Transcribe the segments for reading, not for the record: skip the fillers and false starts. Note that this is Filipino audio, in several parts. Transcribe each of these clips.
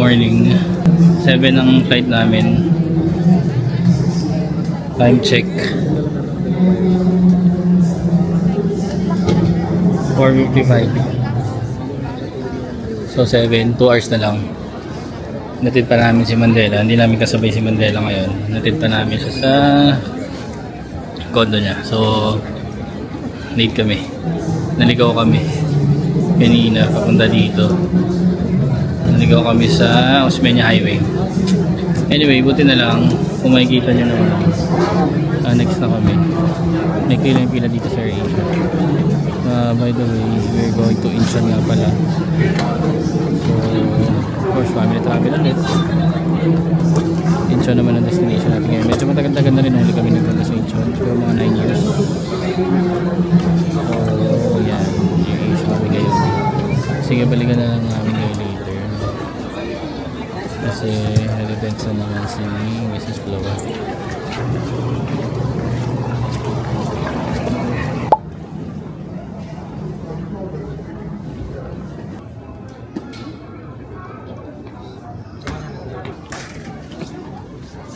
morning. 7 ang flight namin. Time check. 4:55. So 7, 2 hours na lang. Natid pa namin si Mandela. Hindi namin kasabay si Mandela ngayon. Natid pa namin siya sa condo niya. So late kami. Naligaw kami kanina papunta dito. Naligaw kami sa Osmeña Highway. Anyway, buti na lang kung makikita nyo naman. Next na kami. May pila dito sa Asia. By the way, we're going to Incheon nga pala. So, of course, family travel ulit. Incheon naman ang destination natin ngayon. Medyo matagal-tagal na rin huli kami nagpunta sa Incheon. So, mga 9 years. So, yan. Yung kami ngayon. Sige, balikan na lang namin ngayon later. Kasi nag-events na naman si Mrs. Floa.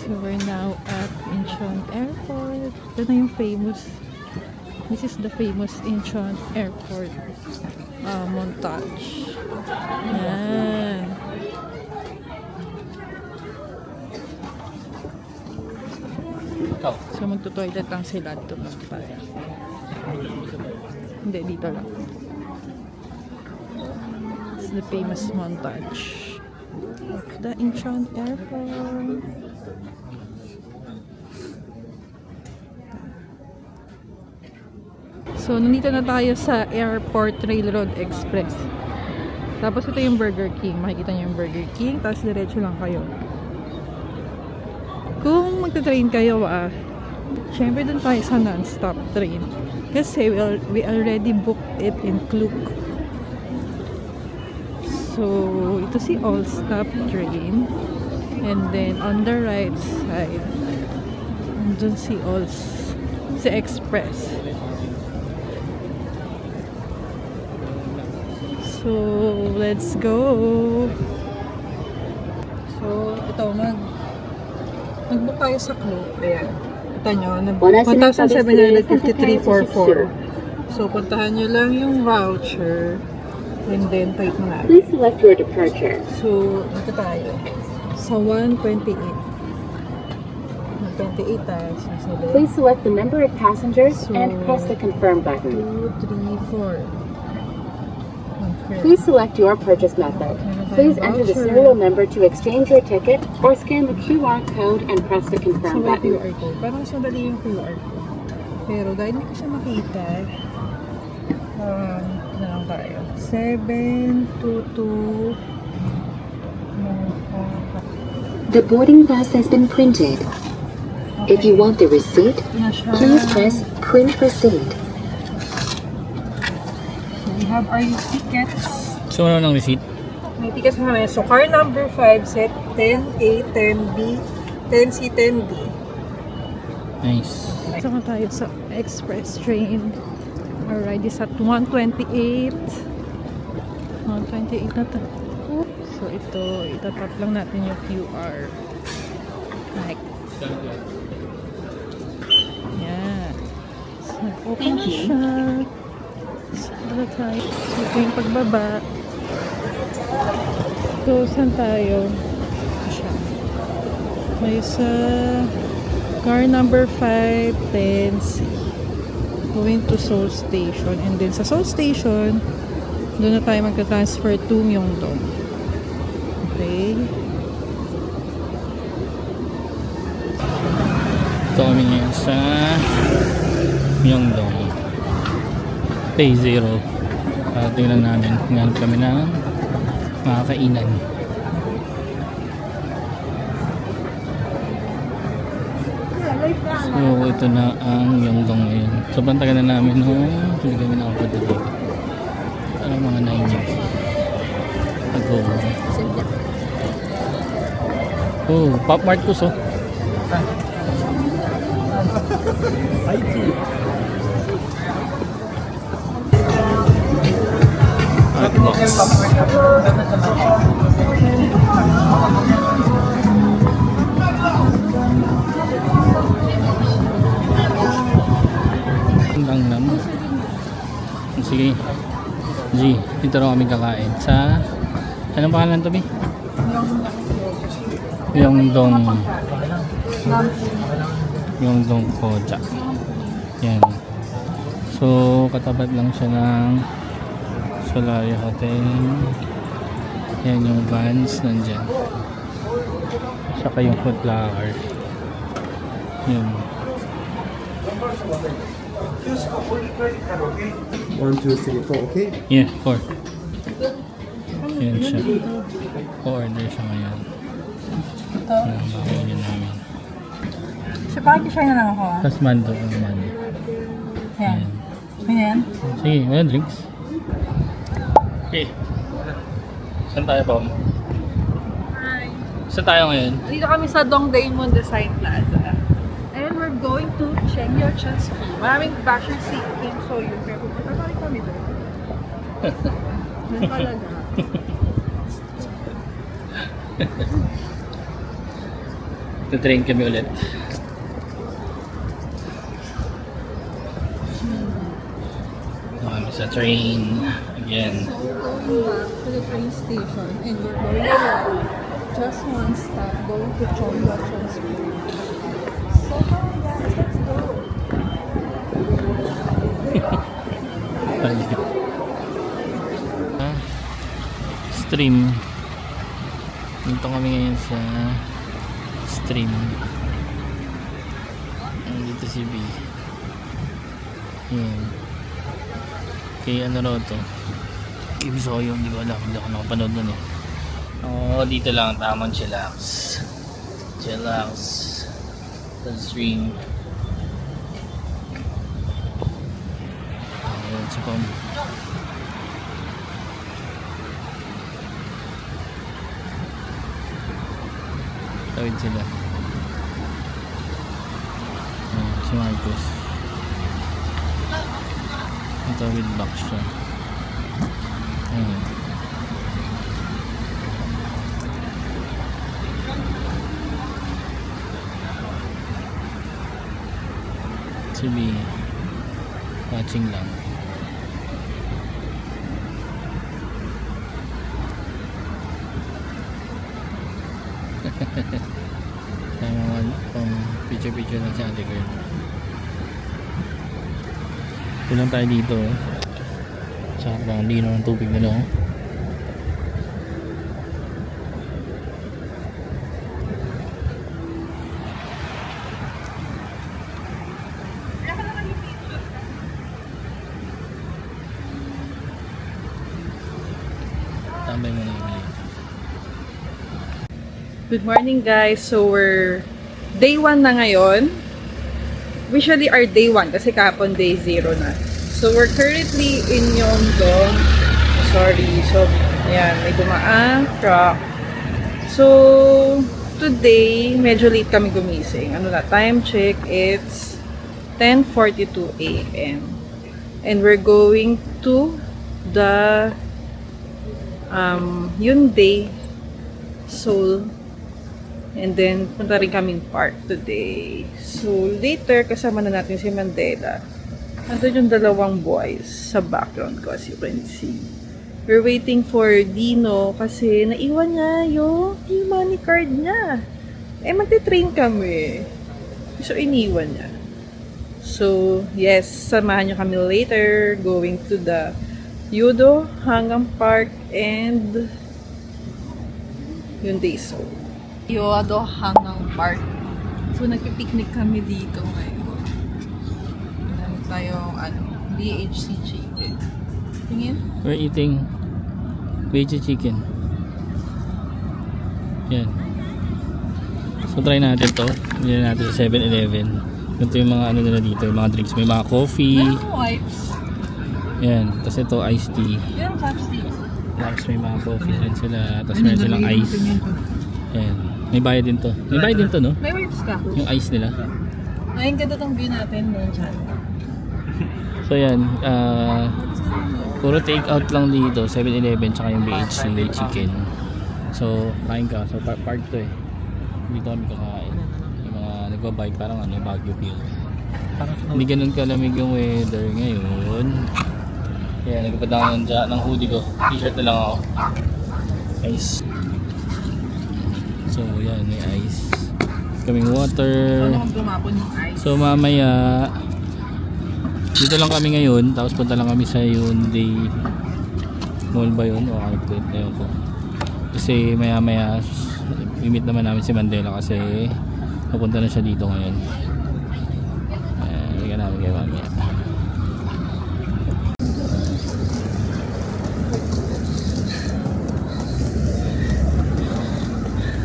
So we're now at Incheon Airport. Ito na yung famous. This is the famous Incheon Airport montage. Yan. So magto-toilet lang sila dito lang tayo. Hindi, dito lang. This is the famous montage of the Incheon Airport. So, nandito na tayo sa Airport Railroad Express. Tapos ito yung Burger King. Makikita niyo yung Burger King. Tapos diretso lang kayo. Kung magta-train kayo, syempre dun tayo sa non-stop train. Kasi we already booked it in Klook. So, ito si all-stop train. And then, on the right side, nandun si Express. So, let's go! So, ito, nag-book tayo sa Klook. Ayan. Kita nyo, 1,753.44. So, puntahan nyo lang yung voucher. And then, type mo natin. Please select your departure. So, dito tayo. Sa 128. 128 tayo. Please select the number of passengers and press the confirm button. 2, 3, 4. Please select your purchase method. Please enter the serial number to exchange your ticket or scan the QR code and press the confirm button. QR code. Parang sandali yung QR code. Pero dahil hindi ko siya makita, na lang tayo. 722. The boarding pass has been printed. Okay. If you want the receipt, please press print receipt. We have our tickets. So, ano ng receipt? May tickets na kami. So, car number 5, set 10A, 10B, 10C, 10D. Nice. Saka tayo sa express train. Our ride is at 128. 128 na to. So, ito, itatap lang natin yung QR. Like. Yeah. So, open na siya. So, ito yung pagbaba. So, saan tayo? Siya. May sa car number 5, 10C. Going to Seoul Station. And then sa Seoul Station, doon na tayo magka-transfer to Myeongdong. Okay. Ito kami ngayon sa Myeongdong. Pay Zero. Tingnan namin. Hanap kami ng mga kainan. So, ito na ang Myeongdong ngayon. So, bantagan na namin hindi kami nakapunta dito. Mga 9 years ago. Oh, Pop Mart ko so. Hotbox. Dito rin kami kakain sa... Anong pangalan to, Bi? Myeongdong. Myeongdong Koja. Yan. So, katapat lang siya ng Solaria Hotel. Yan yung vans nandyan. Saka yung foot locker. Yun. 1, 2, 3, 4, okay? Yeah, 4. Yan siya. 4-order siya ngayon. Ito. Makainin namin. So, bakit siya na lang ako ah? Tapos mando ang mando. Ayan. Ayan. Sige, wala drinks. Okay. Saan tayo, Pom? Hi. Saan tayo ngayon? Dito kami sa Dongdaemun Design Plaza. And we're going to Cheongyeocheon School. Maraming fashion seeking, so yun. Pero pupunta kami doon. Yun talaga. Train kami ulit. Kami sa train again. We're going back to the train station and we're going to just one stop, going to Cheongyeocheon School. So guys, let's go. Stream. Dito kami ngayon sa stream. Dito si B. Yan. Kaya ano raw to? Kim Soyoung, hindi ko alam. Hindi ako nakapanood nun eh. Dito lang. Tamang chillax. Chillax. Sa stream. Ayan si Pom. Tawid sila. Si Marcos. Ito with box siya. Ayan. Si B. Watching lang. Kaya naman picture lang si ate girl. Pulang tayo dito. Sarap lang lino ng tubig nila. Tambay mo na yung mali. Good morning guys. So we're day 1 na ngayon. Usually our day 1 kasi kahapon day 0 na. So we're currently in Myeongdong. Sorry. So ayan, may dumaang truck. So today medyo late kami gumising. Ano na, time check, it's 10:42 AM. And we're going to the Hyundai Seoul. And then, punta rin kaming park today. So, later, kasama na natin si Mandela. Andun yung dalawang boys sa background ko, as you can see. We're waiting for Dino kasi naiwan niya yung money card niya. Eh, magte-train kami. So, iniwan niya. So, yes, samahan niyo kami later going to the Yudo, Hangang Park, and Hyundai Seoul. Yodo Hangang Park. So, nagpipiknik kami dito ngayon. Meron tayong BHC chicken. Tingin? We're eating veggie chicken. Yan. So, try natin to. Hindi natin sa 7-Eleven. Ito yung mga ano nila dito, yung mga drinks. May mga coffee. Meron wipes. Yan. Tapos ito, iced tea. Meron chopstick. Tapos may mga coffee rin sila. Tapos meron silang ice. Yan. May bayad din to. May bayad din to, no? May wipes ka. Yung ice nila. Ayun, ganda tong view natin. Meron dyan. So yan, puro take out lang dito, 7-Eleven tsaka yung BHC chicken. So, kain ka. So, park to eh. Dito kami kakain. Yung mga nagbabike, parang ano, Baguio feel. Hindi ganun kalamig yung weather ngayon. Kaya nagpapad ako ng hoodie ko. T-shirt na lang ako. Ice. So yan, may ice. Kaming water. So mamaya dito lang kami ngayon, tapos punta lang kami sa Hyundai Mall ba yun o outlet na yun po. Kasi maya maya i-meet naman namin si Mandela kasi papunta na siya dito ngayon. Bigyan namin kayo mamaya.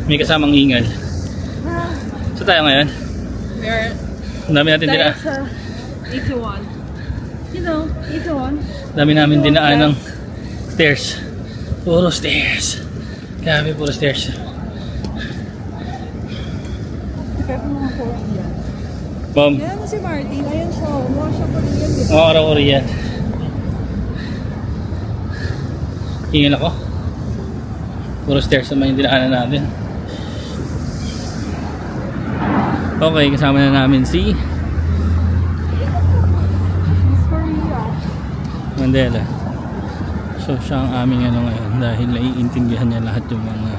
May kasamang hingal. So tayo ngayon? We're Ang dami natin dahil dinaan. sa 81. You know, 81. Dami namin dinaan ng stairs. Puro stairs. Grabe, puro stairs. Kaya mga Korean. Bom, Yan si Martin. Ayan siya. Mukha siya Korean, di ba? mga araw-Korean. Hingal ako. Puro stairs naman yung dinaanan natin. Okay, kasama na namin si Miss Korea. Mandela. So siya ang aming ano ngayon dahil naiintindihan niya lahat yung mga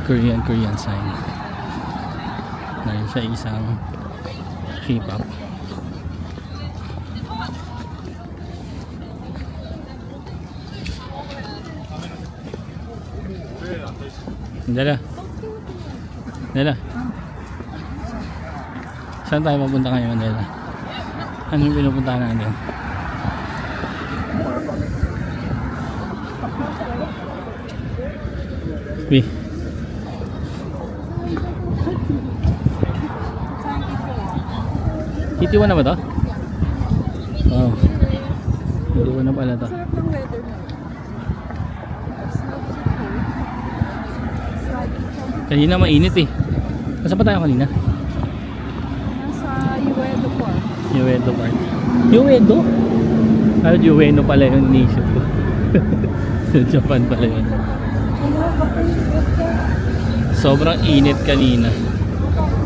Korean sign. Dahil siya isang K-pop. Mandela. Mandela. Saan tayo papunta ngayon, Mandela? Anong pinupuntahan natin? Wih. Itiwan na ba to? Wow. Itiwan na pala to. Sarap ng weather na. Kanina mainit eh. Nasaan pa tayo kanina? Nasa Uedo Park. Uedo Park. Uedo? Ano Ueno pala yung nation ko. Sa Japan pala yun. Sobrang init kanina.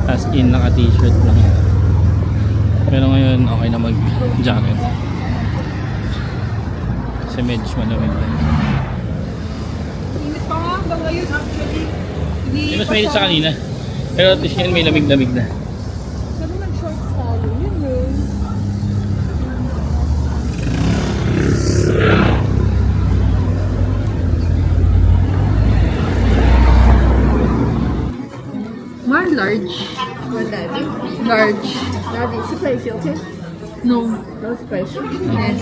As in naka t-shirt lang. Pero ngayon okay na mag jacket. Kasi medyo malamig lang. Init pa nga hanggang ngayon actually. Hindi Mas mainit sa kanina. Pero at least ngayon may lamig-lamig na. Sabi nag-shorts tayo. Yun yun. One large. One daddy. Large. Daddy, spicy, okay? No. No spicy. Yes.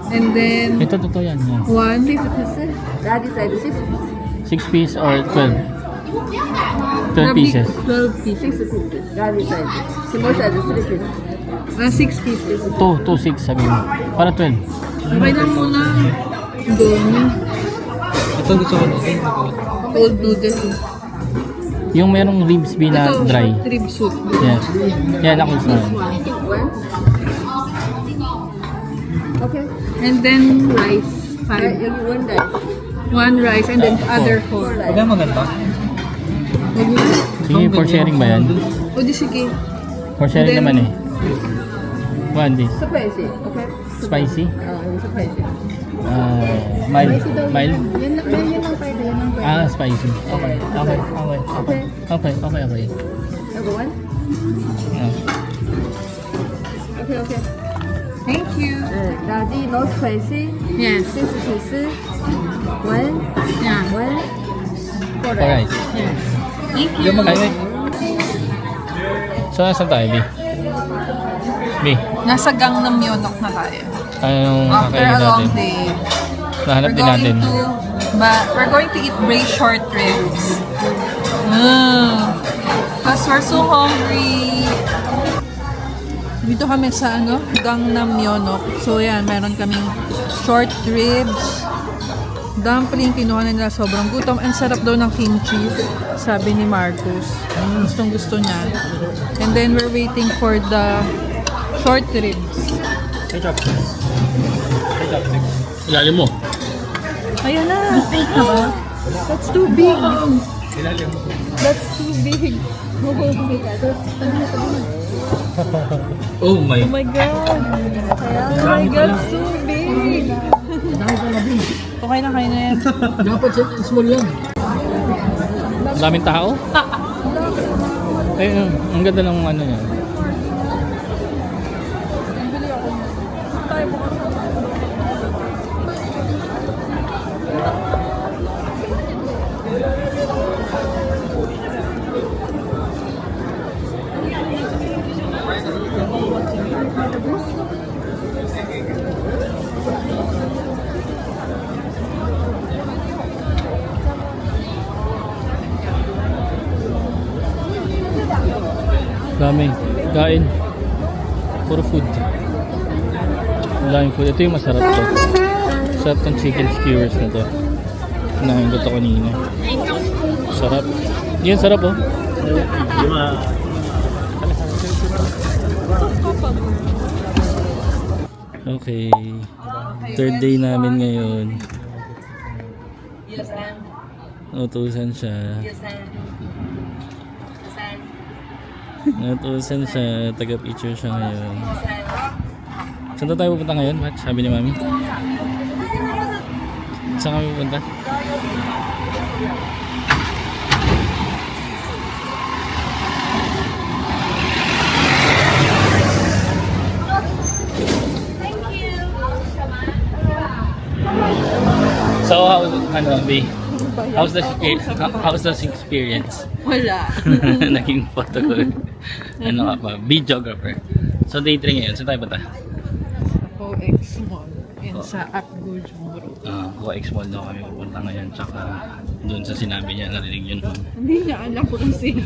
And then Ito totoo yan. Yan. one. 6 pieces. Daddy side 6 6 piece or 12? 12 pieces. 12 pieces. 6 pieces. Daddy side. Small side 3 pieces. 6 pieces. 2, 6 sabi mo. Para 12. Okay na muna. Dami. Ito gusto ko natin. Cold noodles. Yung merong ribs be na dry. Rib soup. Yan. Yan ako gusto. One. Okay. And then rice. Right, 5. one rice. One rice and then other 4. Huwag maganda. Sige, for sharing ba yan? O di sige. For sharing Then- naman eh. One day. Spicy, okay? Spicy? Spicy. Mild. Spicy daw. Mild? Yan lang pwede, yan lang pwede. Ah, spicy. Okay. Okay. Okay. Okay. Okay. Okay. Okay. Number one? Ah. Okay, okay. Thank you. Daddy, no spicy. Yes. 6 pieces. One. Yeah. One. 4 Alright. rice. Yes. Thank you. Ay, so, nasan tayo, B? B, Nasa Gangnam Yonok na tayo. anong After kakainin a long natin? day. Nahanap din natin. We're going to eat braised short ribs. Because we're so hungry. Dito kami sa Gangnam Yonok. So yan, meron kaming short ribs. Dumpling, kinuha na nila, sobrang gutom. Ang sarap daw ng kimchi, sabi ni Marcus. Gustong gusto niya. And then we're waiting for the short ribs. Ilalim mo. Ayan na! That's too big! That's too big. Oh my God. Oh my. Oh my God! Oh my God, so big! Okay na, kayo na yan. Dapat small yan. Daming tao? Ay, ang ganda ng ano yan. Tayo bukas. Dami. Kain. Puro food. Daming food. Ito yung masarap to. Sarap tong chicken skewers na to. Kinain ko to kanina. Sarap. Yan, sarap oh. Okay. Third day namin ngayon. Utusan siya. Natusan siya, taga-picture siya ngayon. Saan na tayo pupunta ngayon, Batch? Sabi ni Mami. Saan kami pupunta? So, how's the experience? Wala. Naging photo ko. Ano ka pa? Videographer. So day 3 ngayon. Saan tayo punta? OX Mall. Yan sa Upgo Jumbo. OX Mall daw kami pupunta ngayon. Tsaka doon sa sinabi niya, narinig yun. Hindi niya alam ko kasi.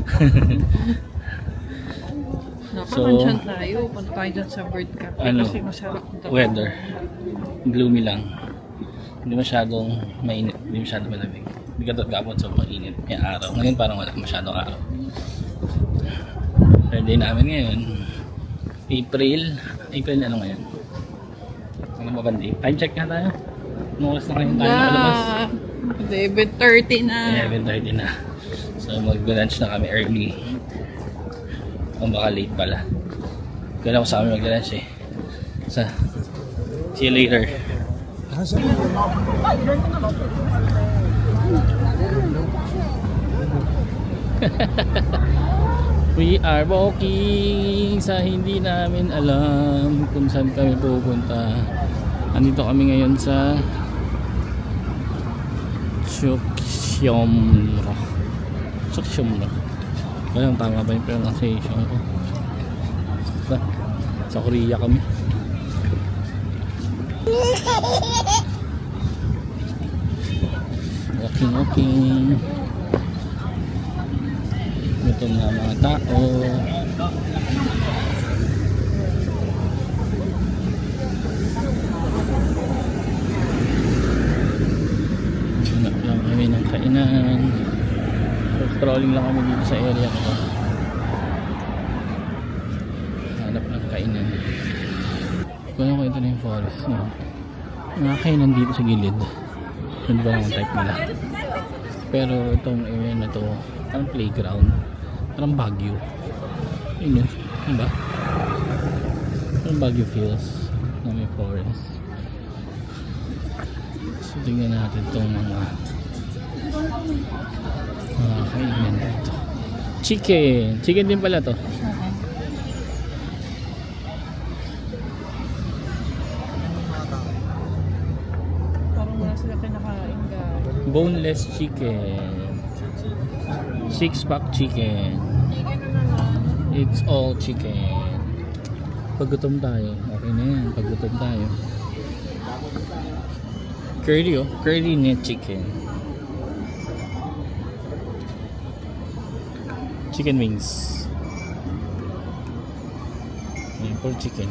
Nakakansyant tayo. Punta tayo dyan sa Bird Cafe kasi masarap daw. Weather. Gloomy lang. Hindi masyadong mainit. Hindi masyadong malamig. Hindi ka doon gabon sa mainit. May araw. Ngayon parang wala masyadong araw. Third day namin ngayon. April ano ngayon? Ano ba bandi? Time check na tayo. Anong oras na ngayon tayo nakalabas? 11:30 na. 11:30 na. So mag-lunch na kami early. O baka late pala. Kailan ko sa kami mag-lunch eh. See you later. We are walking sa hindi namin alam kung saan kami pupunta. Andito kami ngayon sa Choksyomro. Kaya tama ba yung pronunciation ko? Sa Korea kami. Walking. Gutom na mga tao. Hanap lang kami ng kainan. Strolling lang kami dito sa area ko. Hanap ng kainan. Kung ako ito na yung forest no? Mga kainan dito sa gilid. Hindi ba naman type nila? Pero itong area na to parang playground, parang Baguio. Yun yun, diba? Parang Baguio feels na may forest. So tingnan natin itong mga kainan dito. Chicken din pala to. Parang wala sila kinakain guys. Boneless chicken. 6-pack chicken. It's all chicken. Pag gutom tayo, okay na yan. Pag gutom tayo. Curry oh. Curry net chicken. Chicken wings. Ayan, for chicken.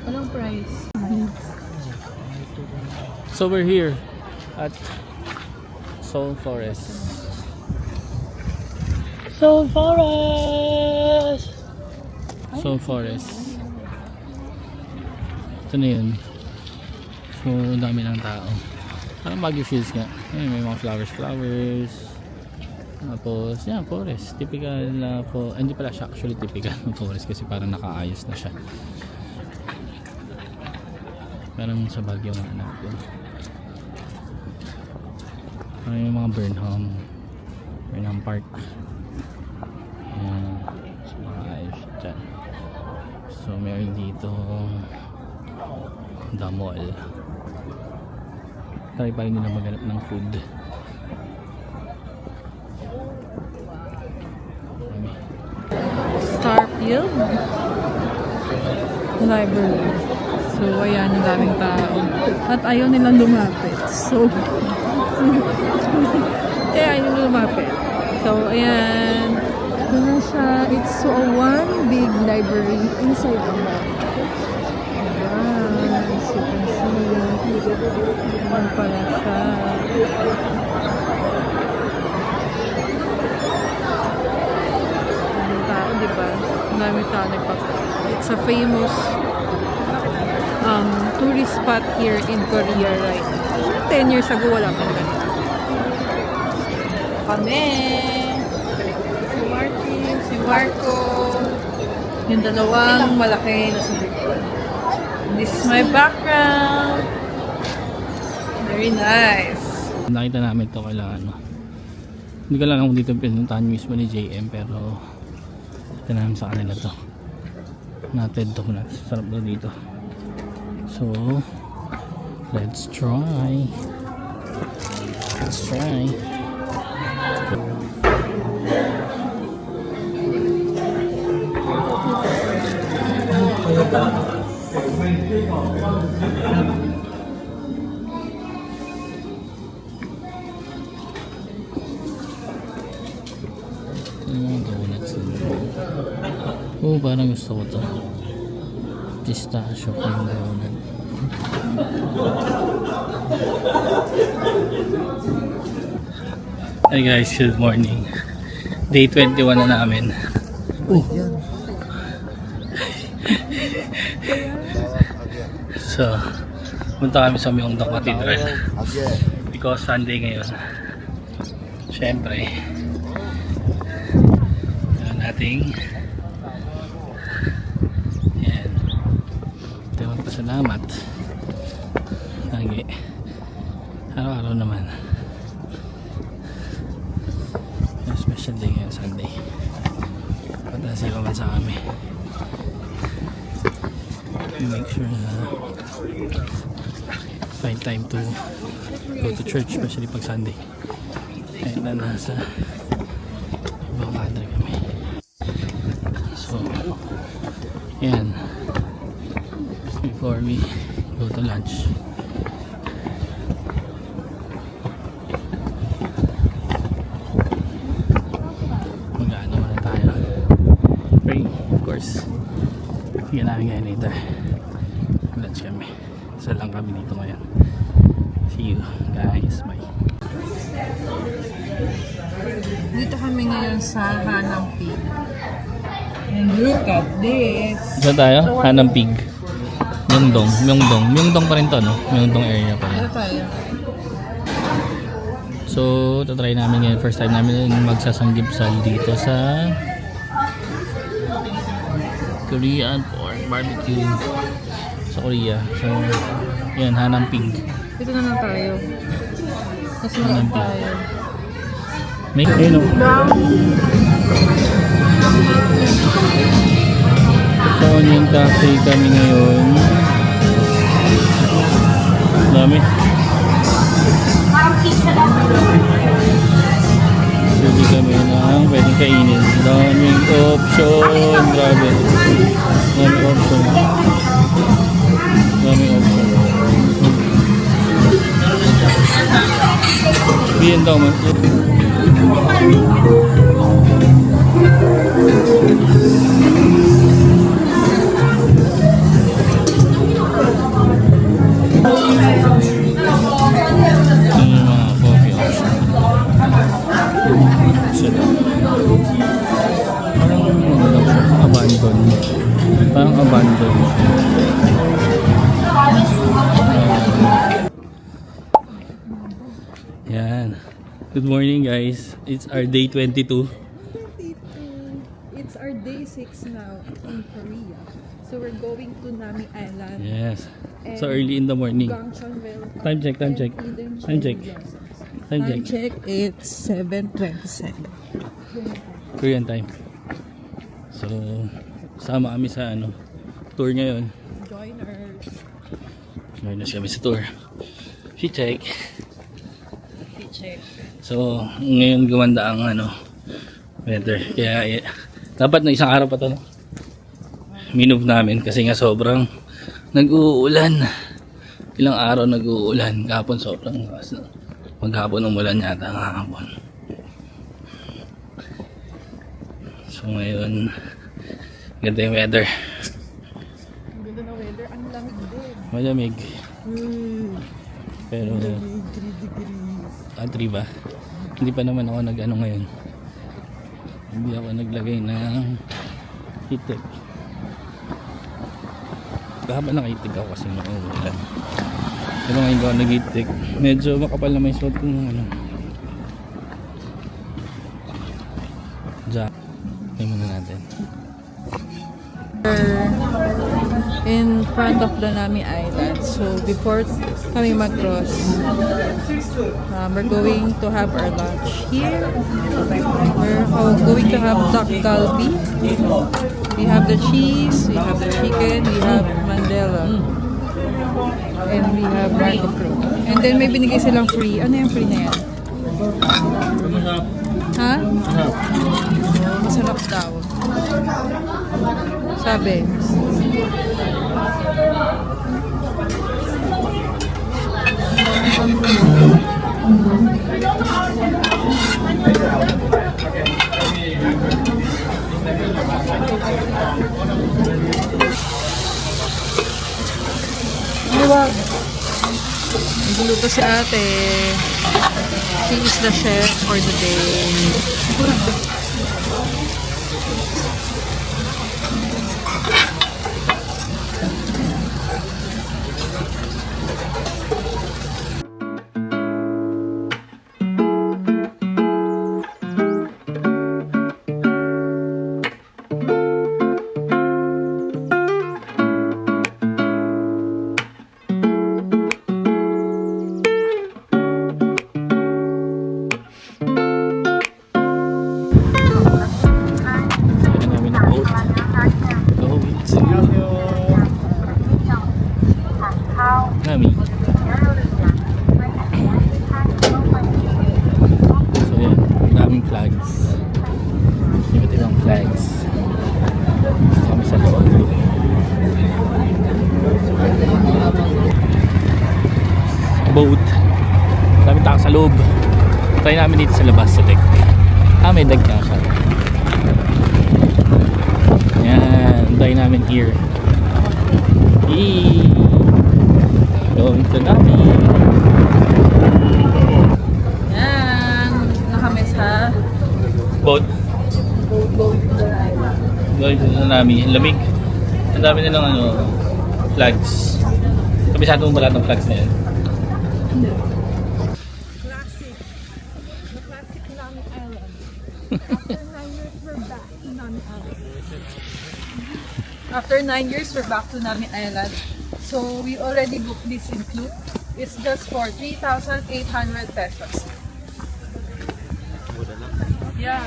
Walang price. So we're here at Seoul Forest. Seoul Forest. Ito na yun. So dami ng tao. Parang Baguio feels nga. Ayun, may mga flowers. Tapos, yan, forest. Typical na hindi pala siya actually typical na forest kasi parang nakaayos na siya. Parang sa Baguio nga natin. Parang yung mga Burnham Park. Yan. So, nakaayos siya dyan. So, meron dito The Mall. Try pa rin nila maghanap ng food. Starfield Library. So, ayan, ang daming tao. At ayaw nilang lumapit. So, kaya ayaw nilang lumapit. So, ayan. Ito na siya. It's so one big library inside the mall. Ayan. As you can see. Ayan pala siya. Tao, di ba? Marami tao nagpapit. It's a famous tourist spot here in Korea right now. 10 years ago, wala pa ganito. Kami! Si Martin, si Marco, yung dalawang malaki na sumikot. This is my background. Very nice. Nakita namin ito kailangan. Hindi ko lang kung dito pinuntahan mismo ni JM pero ito namin sa kanila to. Nated to na. Sarap na dito. So, let's try. Let's try. Donuts. Oh, parang gusto ko to. Pistachio cream donut. Hey guys, good morning. Day 21 na namin. So, punta kami sa Myeongdong Cathedral because Sunday ngayon. Siyempre, nating yan, ito magpasalamat lagi araw-araw naman. Yung special day ngayon, Sunday. Punta sa ibang bansa kami. Make sure na find time to go to church, especially pag Sunday. Kahit na nasa ibang country kami. So, yan. Before we go to lunch. Mag-ano muna tayo. Pray, of course. Tingnan namin ngayon later. Lunch kami. Isa lang kami dito ngayon. See you guys. Bye. Dito kami ngayon sa Hanang Pig. And look at this. Saan tayo? Hanang Pig. Myeongdong pa rin to, no? Myeongdong area pa rin. Ito tayo. So, tatry namin ngayon. First time namin magsasanggipsal dito sa Korean pork barbecue sa Korea. So, yan, Hanang Pig. Dito na lang tayo. Kasi Hanang lang Pig. tayo. May kayo, no? So, onion cafe kami ngayon. Dami. Pwede kami ng pwedeng kainin. Daming option. Grabe. Daming option. Daming option. Biyan daw man. Parang abandon. Yan. Good morning guys. It's our day 22. It's our day 6 now in Korea. So we're going to Nami Island. Yes. So early in the morning. Gangcheonville. Time check, time check. Time check. Time Time check. check, it's 7:27. Korean time. So, sama kami sa tour ngayon. Joiners. Join us kami sa tour. She check. Check. So, ngayon gumanda ang weather. Kaya, dapat na isang araw pa to, no? Minove namin kasi nga sobrang nag-uulan. Ilang araw nag-uulan. Kahapon sobrang lakas, no? Maghapon umulan yata kahapon. So, ngayon, ganda yung weather. Ang ganda ng weather. Ang lamig din. Malamig. Pero, 3 degrees. 3 ba? Hindi pa naman ako ngayon. Hindi ako naglagay ng heattech. Kahaba naka-heattech ako kasi mauulan. Pero ngayon ko nag-heattech. Medyo makapal na may suot kong jack. Tingnan muna natin. In front of the Nami Island. So before kami mag-cross, we're going to have our lunch here. We're going to have duck galbi. We have the cheese, we have the chicken, we have Mandela, and we have Marco Pro. And then may binigay silang free. Ano yung free na yan? Ha? Masarap daw. Sabi. Huwag. Nagluluto si ate. She is the chef for the day. Nami. So yan, daming flags. Iba't ibang flags. Gusto kami sa loob. Boat. Daming tao sa loob. Try namin dito sa labas sa deck. May deck na siya. Yan, try namin here. Going to Nami. Yan. Na kami sa Boat. Going to Nami. Ang lamig. Ang dami nilang flags. Kabisado mo ba lahat ng flags na yan? classic. The classic Nami Island. After 9 years, we're back to Nami Island. After 9 years, we're back to Nami Island. So we already booked this include. It's just for 3,800 pesos. Yeah.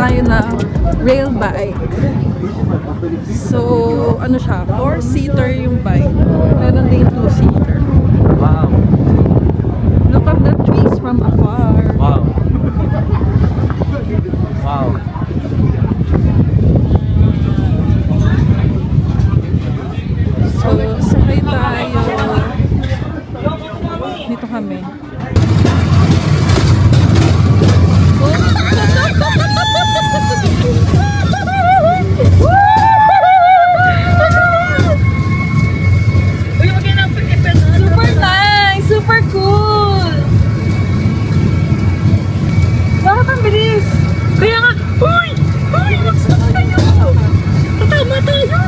tayo na rail bike. So, ano siya, 4-seater yung bike. Meron din 2-seater. Dito kami. Super nice! Super cool! Bakit ang bilis? Kaya nga, uy! Uy! Mag-stop tayo! Tatama tayo!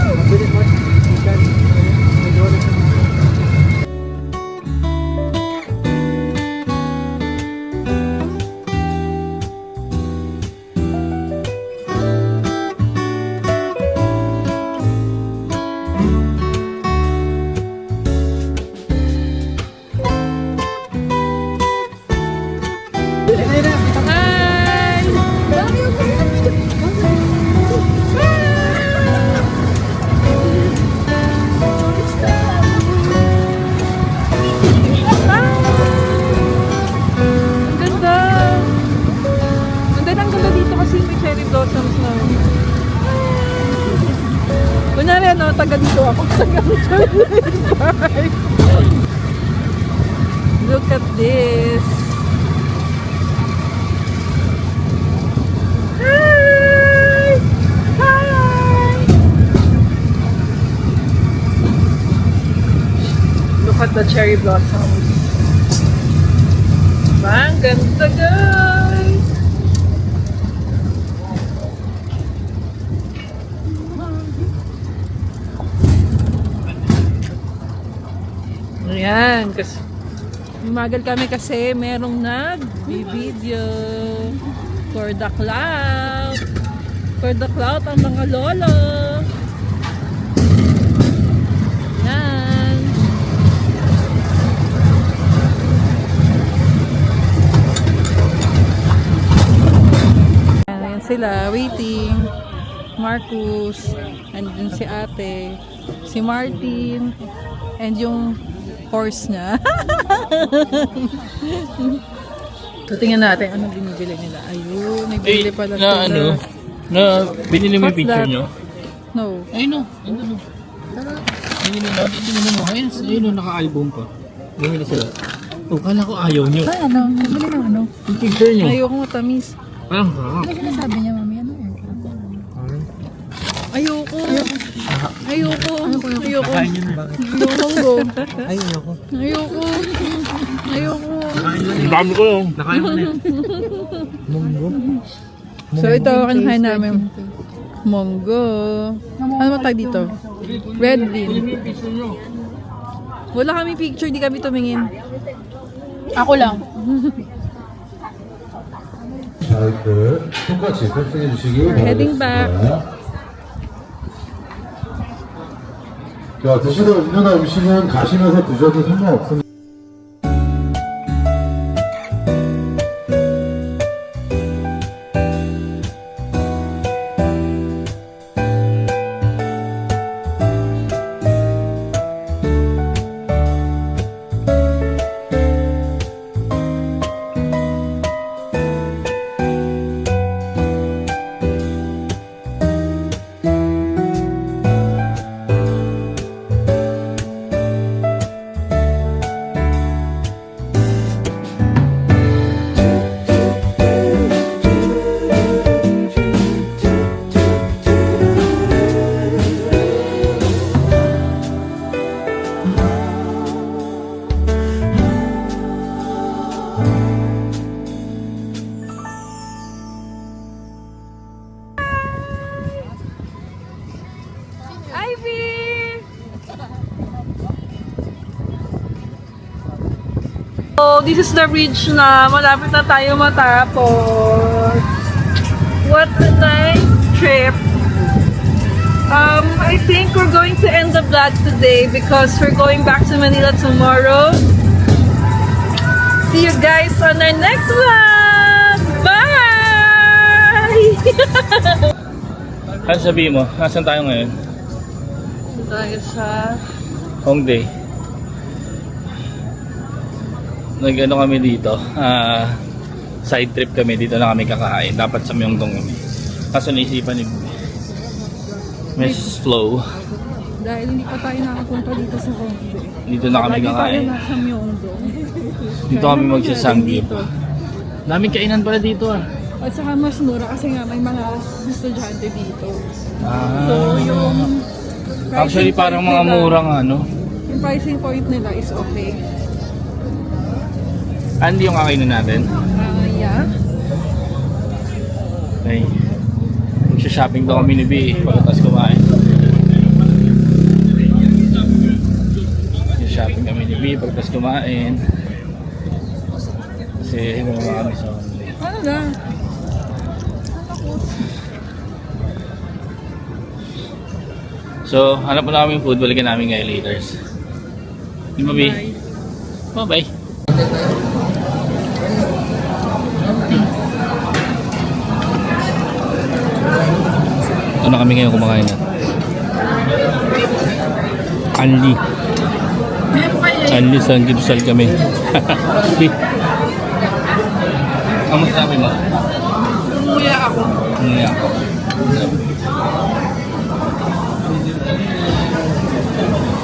Kunyari ano, taga dito ako. Taga Park. Look at this. Hi! Hi! Look at the cherry blossoms. Ang ganda, guys! Ayan, kasi umagal kami kasi merong nag-video for the cloud. For the cloud ang mga lolo. Ayan. Ayan sila, waiting. Marcus, and din si ate, si Martin, and yung horse niya. So, tingnan natin anong binibili nila. Ayun, may bili pala sila. Binili mo yung What's picture that? nyo? No. Ay, no. Binili mo. Ayun, naka-album pa. Bumili sila. Oh, kala ko ayaw nyo. Ay, ano? Bili na ano? Yung picture nyo. Ayoko matamis. Parang harap. Sinasabi niya, mami, ano yan? Ayoko. Ayoko. Ayoko. Kain yun, bakit? Ayoko. Ay, ayoko. Ayoko. Ayoko. Ang dami ko yung. Nakain mo na yun. Munggo. So, ito kinahain namin. Monggo. Ano ba tag dito? Red bean. Wala kami picture, di kami tumingin. Ako lang. 자, 똑같이 패스해 주시기 Heading back. 바라겠습니다. 자, 드시던 음료나 음식은 가시면서 드셔도 상관없습니다. So, this is the bridge na malapit na tayo matapos. What a nice trip. I think we're going to end the vlog today because we're going back to Manila tomorrow. See you guys on our next vlog! Bye! Ano sabihin mo? Nasaan tayo ngayon? Tayo sa... Hongdae. Nag-ano kami dito, side trip kami, dito na kami kakain. Dapat sa Myeongdong kami. Kaso naisipan ni Miss Flo, Dahil hindi pa tayo nakapunta dito sa Hongdae. Dito na kami Lagi tayo kakain. nasa Myeongdong. Dito kami magsasanggip. Daming kainan pala dito ah. At saka mas mura kasi nga may mga estudyante dito. So Ah. yung Actually pricing parang point mga nila- murang ano. Yung pricing point nila is okay. Andi yung kakainin natin. Yeah. Okay. Magsha-shopping daw kami ni B pagkatapos kumain. Magsha-shopping kami ni B pagkatapos kumain. Kasi bumaba kami sa Hongdae. Ano lang? So, hanap mo na kami food, balikan namin ngayon later. Di ba, B? Bye-bye. Ito na kami ngayon kumakain na. Anli. Anli sa Gibsal kami. B. Ang masabi mo? Umuya ako. Umuya ako.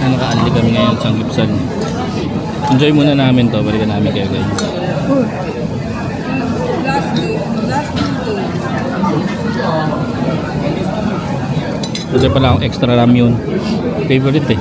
Naka-anli kami ngayon sa Gibsal. Enjoy muna namin to, balikan namin kayo guys. Ito pala akong extra ramyun. Favorite eh.